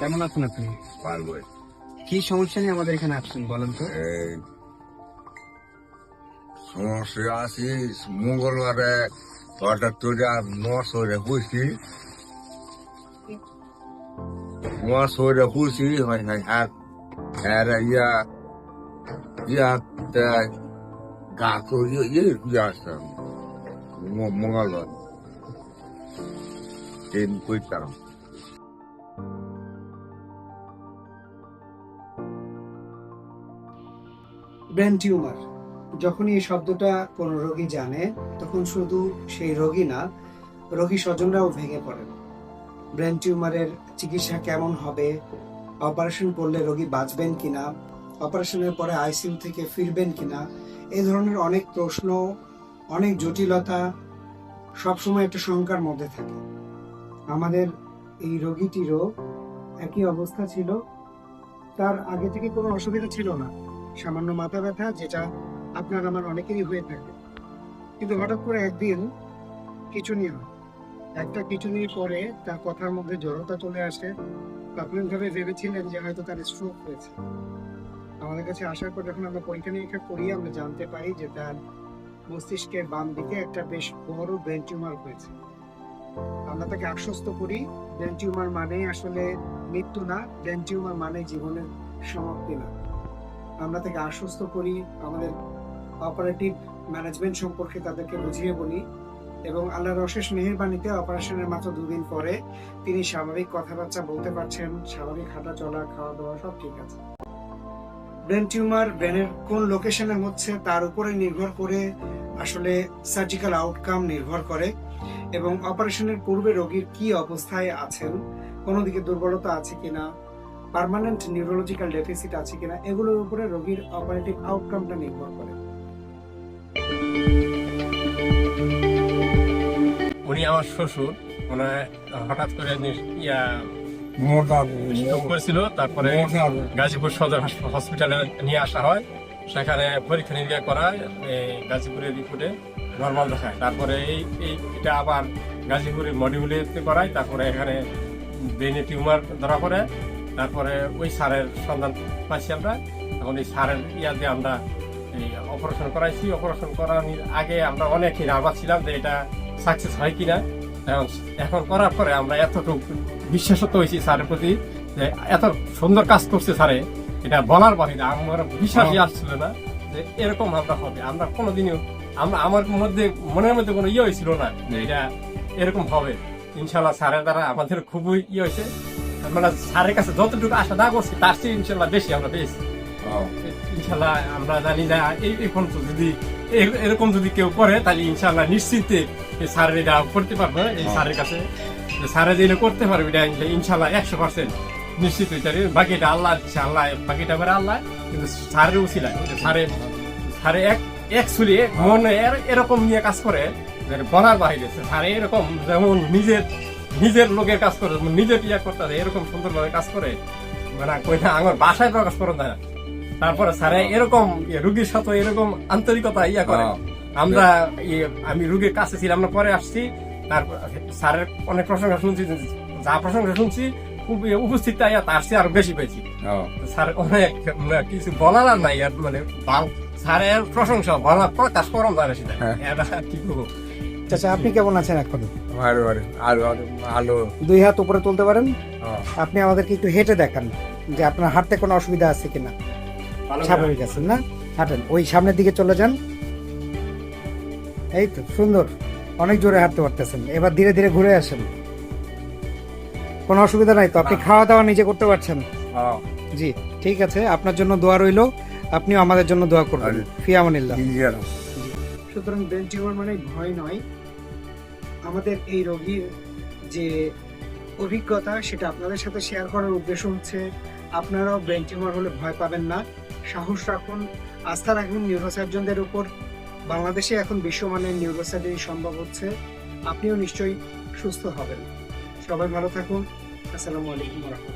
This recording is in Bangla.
কেমন আছেন আপনি? ভালো। কি সমস্যা নিয়ে আমাদের এখানে আসছেন বলেন তো? এই সমস্যা আছি মঙ্গলবারে হঠাৎ করে মশরে পুষি হয় না হাত হ্যাঁ ইয়া গাছ আসতাম মঙ্গলবার ট্রেন করতাম। ব্রেন টিউমার যখনই এই শব্দটা কোনো রোগী জানে তখন শুধু সেই রোগী না, রোগী স্বজনরাও ভেঙে পড়েন। ব্রেন টিউমারের চিকিৎসা কেমন হবে, অপারেশন করলে রোগী বাঁচবেন কিনা, অপারেশনের পরে আইসিইউ থেকে ফিরবেন কিনা, এই ধরনের অনেক প্রশ্ন, অনেক জটিলতা সবসময় একটা শঙ্কার মধ্যে থাকে। আমাদের এই রোগীটিরও একই অবস্থা ছিল। তার আগে থেকে কোনো অসুবিধা ছিল না, সামান্য মাথা ব্যথা, যেটা আপনার আমার অনেকেরই হয়ে থাকে। কিন্তু হঠাৎ করে একদিন খিঁচুনি হয়। একটা খিঁচুনির পরে তার কথার মধ্যে জড়তা চলে আসে। প্রাথমিকভাবে ভেবেছিলেন যে হয়তো তার স্ট্রোক হয়েছে। আমাদের কাছে আসার পর যখন আমরা পরীক্ষা নিরীক্ষা করি, আমরা জানতে পারি যে তার মস্তিষ্কের বাম দিকে একটা বেশ বড় ব্রেন টিউমার হয়েছে। আমরা তাকে আশ্বস্ত করি, ব্রেন টিউমার মানে আসলে মৃত্যু না, ব্রেন টিউমার মানে জীবনের সমাপ্তি না। আমরা তাকে আশ্বস্ত করি, আমাদের অপারেটিভ ম্যানেজমেন্ট সম্পর্কে তাদেরকে বুঝিয়ে বলি, এবং আল্লাহর অশেষ মেহেরবানিতে অপারেশনের মাত্র 2 দিন পরে তিনি স্বাভাবিক কথাবার্তা বলতে পারছেন, স্বাভাবিক হাঁটা চলা, খাওয়া দাওয়া সব ঠিক আছে। ব্রেন টিউমার ব্রেনের কোন লোকেশনে হচ্ছে তার উপরে নির্ভর করে আসলে সার্জিক্যাল আউটকাম নির্ভর করে, এবং অপারেশনের পূর্বে রোগীর কি অবস্থায় আছেন, কোনো দিকে দুর্বলতা আছে কিনা, পার্মানেন্ট নিউরোলজিক্যাল ডেফিসিট আছে কিনা, এগুলোর উপরে রোগীর অপারেটিভ আউটকামটা নির্ভর করে। উনি আমার শ্বশুর, মানে হঠাৎ করে স্ট্রোক করেছিল। তারপরে গাজীপুর সদর হসপিটালে নিয়ে আসা হয়, সেখানে পরীক্ষা নিরীক্ষা করায় গাজীপুরের রিপোর্টে নর্মাল দেখায়। তারপরে এটা আবার গাজীপুরের মডিউলে করায়, তারপরে এখানে ব্রেনে টিউমার ধরা পড়ে। তারপরে ওই স্যারের সন্ধান পাইছি আমরা, এখন এই স্যারের দিয়ে আমরা এই অপারেশন করাইছি। অপারেশন করানোর আগে আমরা অনেকই নার্ভাস ছিলাম যে এটা সাকসেস হয় কিনা। এখন করার পরে আমরা এতটুকু বিশ্বাসত হয়েছি স্যারের প্রতি যে এত সুন্দর কাজ করছে স্যারে, এটা বলার বাহিরে আমার বিশ্বাসই আসছিল না যে এরকম আমরা হবে। আমরা কোনোদিনও আমার মনের মধ্যে কোনো হয়েছিল না যে এটা এরকম হবে। ইনশাল্লাহ স্যারের দ্বারা আমাদের খুবই হয়েছে, মানে স্যারের কাছে যতটুকু আশা না করছি তার চেয়ে ইনশাল্লাহ বেশি আমরা পেয়েছি। ইনশাল্লাহ আমরা জানি যে এখন যদি এরকম যদি কেউ করে তাহলে ইনশাল্লাহ নিশ্চিন্তে স্যারের এটা করতে পারবে। এই স্যারের কাছে স্যারে যেটা করতে পারবে এটা ইনশাল্লাহ 100% নিশ্চিত হইতে পারবে। বাকিটা আল্লাহ দিচ্ছে, আল্লাহ বাকিটা করে আল্লাহ, কিন্তু স্যারের উচিত স্যারে একচুয়ালি মনে এরকম নিয়ে কাজ করে বলার বাহিরে। স্যারে এরকম যেমন নিজের লোকের কাজ করে, নিজের করতে এরকম সুন্দরভাবে কাজ করে, মানে কইনা আমার বাসায় প্রকাশ করেন না। তারপরে স্যারে এরকম রুগীর সাথে এরকম আন্তরিকতা করে। আমি রুগীর কাছে ছিলাম না, পরে আসছি। তারপর স্যারের অনেক প্রশংসা শুনছি, যা প্রশংসা শুনছি খুব উপস্থিত তার চেয়ে আরো বেশি পেয়েছি। স্যার অনেক কিছু বলার আর নাই, মানে স্যারের প্রশংসা বলা প্রকাশ করম যায় না, সেটা কি করবো। চাচা, আপনি কেমন আছেন এখন? ভালো। 2 হাত উপরে তুলতে পারেন? আপনি আমাদেরকে একটু হেঁটে দেখান যে আপনার হাঁটতে কোনো অসুবিধা আছে কিনা। স্বাভাবিক আছেন না? হাঁটেন, ওই সামনের দিকে চলে যান। এই তো সুন্দর, অনেক জোরে হাঁটতে পারতেছেন। এবার ধীরে ধীরে ঘুরে আসেন। কোনো অসুবিধা নাই তো? আপনি খাওয়া দাওয়া নিজে করতে পারছেন? জি, ঠিক আছে। আপনার জন্য দোয়া রইল, আপনিও আমাদের জন্য দোয়া করবেন। ফি আমানিল্লাহ। সুতরাং ব্রেন টিউমার মানে ভয় নয়। আমাদের এই রোগীর যে অভিজ্ঞতা সেটা আপনাদের সাথে শেয়ার করার উদ্দেশ্য হচ্ছে আপনারাও ব্রেন টিউমার হলে ভয় পাবেন না, সাহস রাখুন, আস্থা রাখুন নিউরোসার্জনদের উপর। বাংলাদেশে এখন বিশ্বমানের নিউরোসার্জারি সম্ভব হচ্ছে, আপনিও নিশ্চয়ই সুস্থ হবেন। সবাই ভালো থাকুন। আসসালামু আলাইকুম ওয়া রাহমাতুল্লাহ।